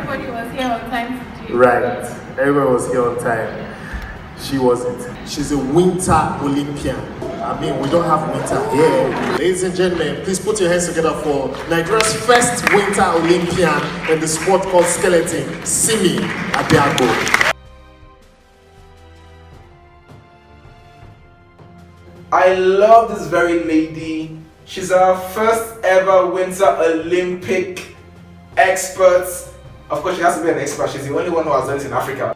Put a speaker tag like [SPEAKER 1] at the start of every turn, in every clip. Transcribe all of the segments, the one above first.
[SPEAKER 1] everybody was here on time today.
[SPEAKER 2] Right. Everyone was here on time. She wasn't. She's a winter Olympian. I mean, we don't have winter here. Ladies and gentlemen, please put your hands together for Nigeria's first winter Olympian in the sport called skeleton, Simi Abiago.
[SPEAKER 3] I love this very lady. She's our first ever Winter Olympic expert. Of course, she has to be an expert. She's the only one who has done it in Africa.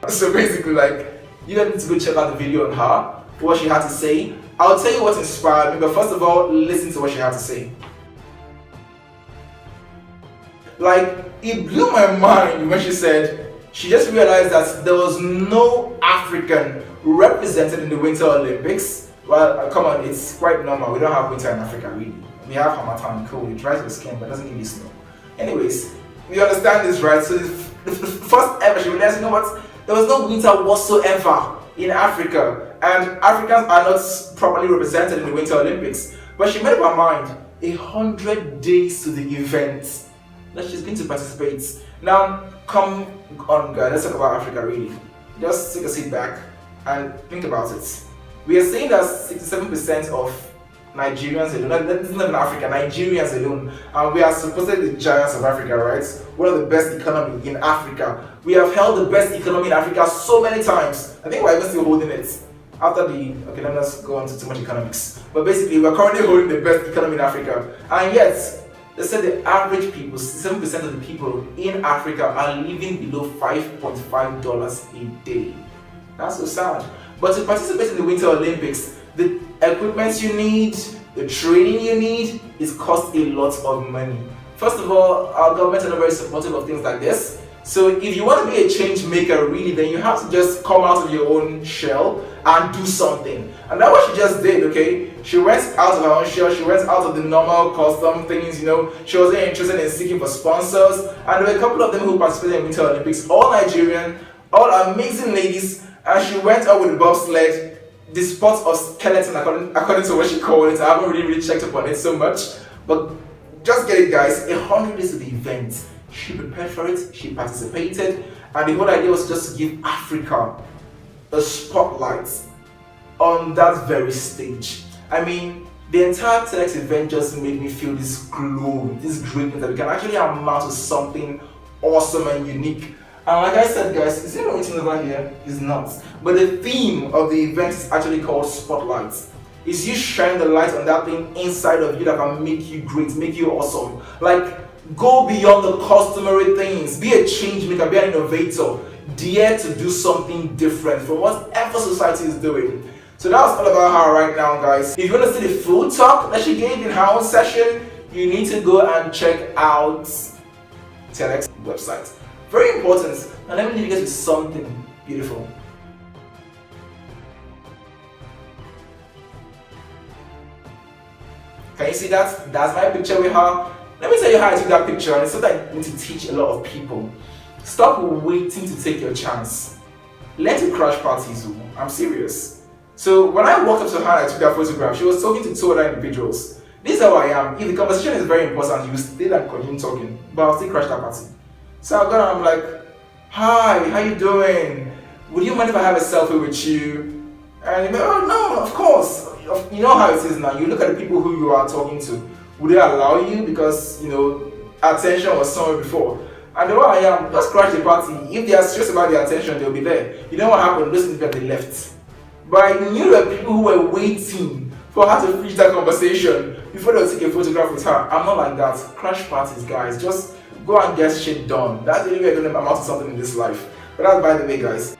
[SPEAKER 3] So basically, like, you guys need to go check out the video on her, what she had to say. I'll tell you what inspired me, but first of all, listen to what she had to say. Like, it blew my mind when she said she just realized that there was no African represented in the Winter Olympics. Well, come on, it's quite normal. We don't have winter in Africa, really. We have Harmattan, cool, it dries your skin, but doesn't give you snow. Anyways, we understand this, right? So the first ever, she realized, you know what? There was no winter whatsoever in Africa, and Africans are not properly represented in the Winter Olympics. But she made up her mind, 100 days to the event that she's going to participate. Now, come on, guys, let's talk about Africa, really. Just take a seat back and think about it. We are saying that 67% of Nigerians alone, this is not in Africa, Nigerians alone, and we are supposedly the giants of Africa, right? One of the best economy in Africa. We have held the best economy in Africa so many times. I think we're even still holding it. After the, okay, let us go on to too much economics. But basically, we're currently holding the best economy in Africa. And yet, they said the average people, 67% of the people in Africa are living below $5.5 a day. That's so sad. But to participate in the Winter Olympics, the equipment you need, the training you need, is cost a lot of money. First of all, our government are not very supportive of things like this. So if you want to be a change maker, really, then you have to just come out of your own shell and do something. And that's what she just did, okay? She went out of her own shell, she went out of the normal custom things, you know. She wasn't interested in seeking for sponsors. And there were a couple of them who participated in Winter Olympics, all Nigerian, all amazing ladies. And she went out with the bobsled, the sport of skeleton, according to what she called it. I haven't really checked up on it so much. But just get it, guys, 100 days of the event. She prepared for it, she participated, and the whole idea was just to give Africa a spotlight on that very stage. I mean, the entire TEDx event just made me feel this glory, this greatness that we can actually amount to something awesome and unique. And like I said, guys, is there anything over here? It's not. But the theme of the event is actually called Spotlight. It's you shining the light on that thing inside of you that can make you great, make you awesome. Like, go beyond the customary things. Be a change maker, be an innovator. Dare to do something different from whatever society is doing. So that's all about her right now, guys. If you want to see the full talk that she gave in her own session, you need to go and check out TEDx website. Very important. Now let me leave you guys with something beautiful. Can you see that? That's my picture with her. Let me tell you how I took that picture, and it's something I need to teach a lot of people. Stop waiting to take your chance. Learn to crash parties. I'm serious. So when I walked up to her and I took that photograph, she was talking to two other individuals. This is how I am. If the conversation is very important, you stay there and continue talking, but I'll still crash that party. So I got on, I'm like, hi, how you doing? Would you mind if I have a selfie with you? And you're like, oh no, of course. You know how it is now. You look at the people who you are talking to. Would they allow you? Because, you know, attention was somewhere before. And the way I am, just crash the party. If they are stressed about the attention, they'll be there. You know what happened? Those people they left. But I knew there were people who were waiting for her to finish that conversation before they'll take a photograph with her. I'm not like that. Crash parties, guys. Just go and get shit done. That's the only way you're going to amount to something in this life. But that's by the way, guys.